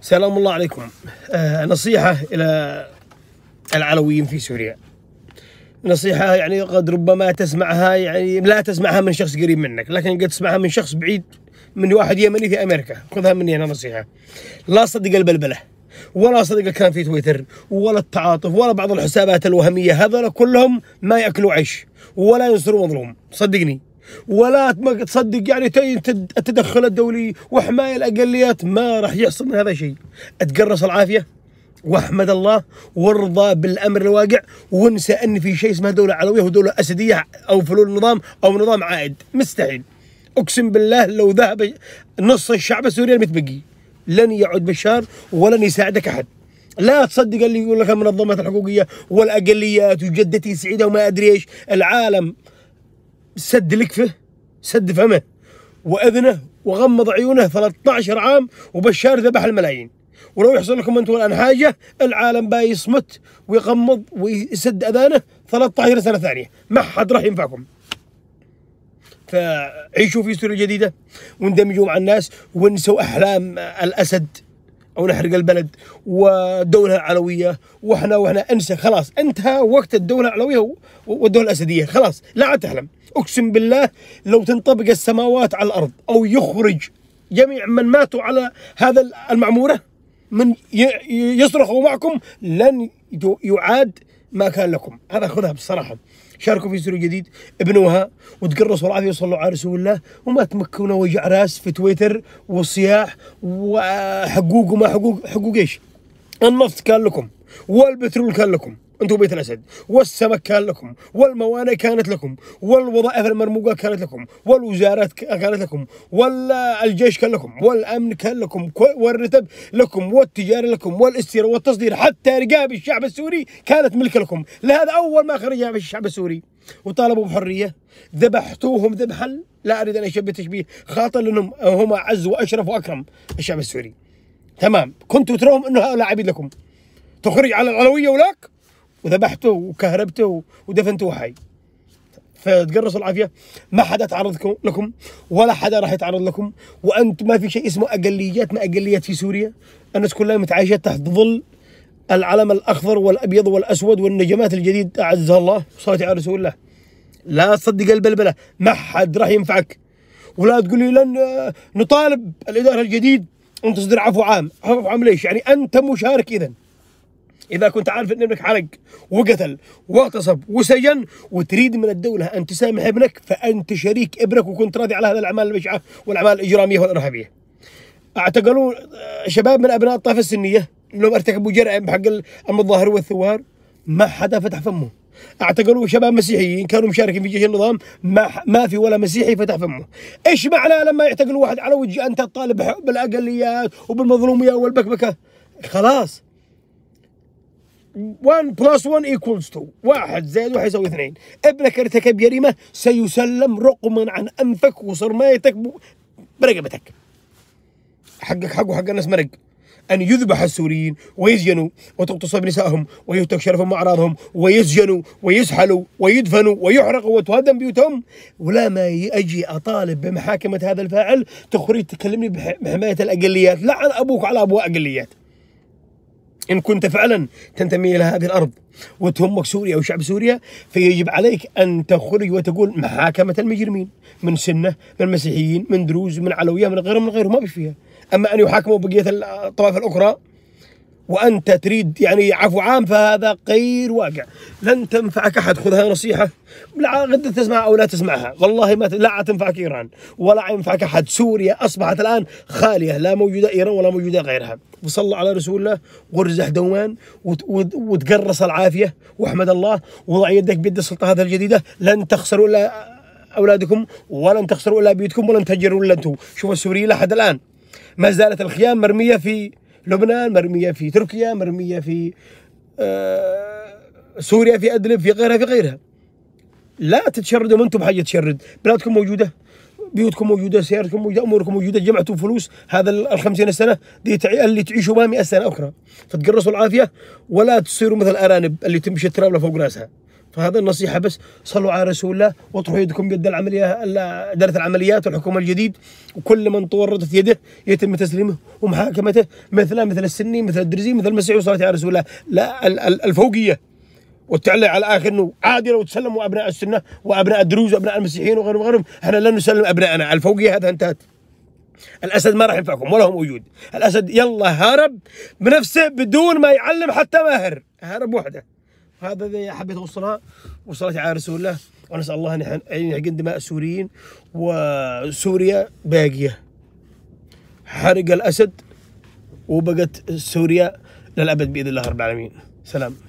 سلام الله عليكم. نصيحة إلى العلويين في سوريا. نصيحة يعني قد ربما تسمعها، يعني لا تسمعها من شخص قريب منك، لكن قد تسمعها من شخص بعيد، من واحد يمني في أمريكا. خذها مني أنا نصيحة. لا صدق البلبلة، ولا صدق الكلام في تويتر، ولا التعاطف، ولا بعض الحسابات الوهمية. هذول كلهم ما يأكلوا عيش ولا ينصروا مظلوم، صدقني. ولا تصدق يعني التدخل الدولي وحماية الأقليات، ما راح يحصل من هذا شيء. اتقرص العافية واحمد الله وارضى بالأمر الواقع، وانسى أن في شيء اسمه دولة علوية ودولة أسدية أو فلول نظام أو نظام عائد. مستحيل. أقسم بالله لو ذهب نص الشعب السوري المتبقي لن يعود بشار ولن يساعدك أحد. لا تصدق اللي يقول لك المنظمات الحقوقية والأقليات وجدتي سعيدة وما أدري إيش. العالم سد لكفه، سد فمه وأذنه وغمض عيونه 13 عام، وبشار ذبح الملايين. ولو يحصل لكم أنتم الآن حاجة، العالم باي يصمت ويغمض ويسد أذانه 13 سنة ثانية، ما حد راح ينفعكم. فعيشوا في سوريا الجديدة واندمجوا مع الناس، وانسوا أحلام الأسد أو نحرق البلد والدولة العلوية. وإحنا انسى، خلاص انتهى وقت الدولة العلوية والدولة الأسدية، خلاص لا عاد تحلم. أقسم بالله لو تنطبق السماوات على الأرض أو يخرج جميع من ماتوا على هذا المعمورة من يصرخوا معكم، لن يعاد ما كان لكم. هذا خذها بصراحة. شاركوا في سوريا الجديد، ابنوها وتقرصوا العافية وصلوا على رسول الله، وما تمكنوا وجع راس في تويتر وصياح وحقوق وما حقوق. حقوق ايش؟ النفط كان لكم، والبترول كان لكم انتم بيت الاسد، والسمك كان لكم، والموانئ كانت لكم، والوظائف المرموقه كانت لكم، والوزارات كانت لكم، والجيش كان لكم، والامن كان لكم، والرتب لكم، والتجاره لكم، والاستيراد والتصدير، حتى رقاب الشعب السوري كانت ملك لكم. لهذا اول ما خرج الشعب السوري وطالبوا بحريه ذبحتوهم ذبحا لا اريد ان اشبه تشبيه خاطئ، لانهم هم اعز واشرف واكرم الشعب السوري. تمام، كنتوا تروهم انه هؤلاء عبيد لكم، تخرج على العلويه ولاك وذبحته وكهربته ودفنته حي. فتقرصوا العافيه. ما حدا تعرض لكم ولا حدا راح يتعرض لكم، وانت ما في شيء اسمه اقليات. ما اقليات في سوريا، الناس كلها متعايشه تحت ظل العلم الاخضر والابيض والاسود والنجمات الجديد اعزها الله. صلاه على رسول الله. لا تصدق البلبله، ما حد راح ينفعك. ولا تقول لي لن نطالب الاداره الجديد ان تصدر عفو عام. عفو عام ليش؟ يعني انت مشارك. إذا كنت عارف أن ابنك حرق وقتل واغتصب وسجن وتريد من الدولة أن تسامح ابنك، فأنت شريك ابنك، وكنت راضي على هذه الأعمال البشعة والأعمال الإجرامية والإرهابية. اعتقلوا شباب من أبناء الطائفة السنية لهم ارتكبوا جرائم بحق المظاهر والثوار، ما حدا فتح فمه. اعتقلوا شباب مسيحيين كانوا مشاركين في جيش النظام، ما في ولا مسيحي فتح فمه. ايش معنى لما يعتقلوا واحد على وجه أنت تطالب بالأقليات وبالمظلومية والبكبكة؟ خلاص 1 + 1 = 2. 1 زائد 1 يساوي 2. ابنك ارتكب جريمة سيسلم رقما عن أنفك وصرمايتك برقبتك. حقك حق وحق الناس مرق. أن يذبح السوريين ويسجنوا وتغتصب نسائهم ويهتك شرفهم وأعراضهم ويسجنوا ويسحلوا ويدفنوا ويحرقوا وتهدم بيوتهم، ولا ما أجي أطالب بمحاكمة هذا الفاعل تخرج تكلمني بحماية الأقليات. لعن أبوك على أبواء أقليات. إن كنت فعلا تنتمي إلى هذه الأرض وتهمك سوريا وشعب سوريا، فيجب عليك أن تخرج وتقول محاكمة المجرمين من سنة، من مسيحيين، من دروز، من علوية، من غيرهم ما فيها. أما أن يحاكموا بقية الطوائف الأخرى وأنت تريد يعني عفو عام، فهذا غير واقع. لن تنفعك أحد. خذها نصيحة، لا غدا تسمعها أو لا تسمعها، والله ما لا تنفعك إيران ولا ينفعك أحد. سوريا أصبحت الآن خالية، لا موجودة إيران ولا موجودة غيرها. وصلوا على رسول الله وارزح دومان وتقرص العافية واحمد الله، وضع يدك بيد السلطة هذه الجديدة. لن تخسروا إلا أولادكم، ولن تخسروا إلا بيوتكم، ولن تهجروا إلا أنتم. شوف السوريين لحد الآن ما زالت الخيام مرمية في لبنان، مرمية في تركيا، مرمية في سوريا، في أدلب، في غيرها. لا تتشردوا أنتم بحاجة تشرد. بلادكم موجودة، بيوتكم موجودة، سيارتكم موجودة، أموركم موجودة. جمعتوا فلوس هذا 50 سنة دي اللي تعيشوا بها 100 سنة أخرى. فتقرصوا العافية ولا تصيروا مثل الأرانب اللي تمشي التراب لفوق راسها. فهذا النصيحة بس، صلوا على رسول الله واطرحوا يدكم بيد العملية إدارة العمليات والحكومة الجديد، وكل من تورطت يده يتم تسليمه ومحاكمته مثل السني، مثل الدرزي، مثل المسيحي، وصلاة على رسول الله. لا الفوقية والتعليق على الآخر أنه عادي لو تسلموا أبناء السنة وأبناء الدروز وأبناء المسيحيين وغيرهم وغيرهم، احنا لن نسلم أبنائنا. الفوقية هذا انتهت. الأسد ما راح ينفعكم ولا هم وجود. الأسد يلا هارب بنفسه بدون ما يعلم حتى ماهر، هارب وحده. هذا اللي حبيت أوصلها، وصلت على رسول الله، ونسأل الله أن يحقن دماء السوريين، وسوريا باقية. حرق الأسد وبقت سوريا للأبد بإذن الله رب العالمين. سلام.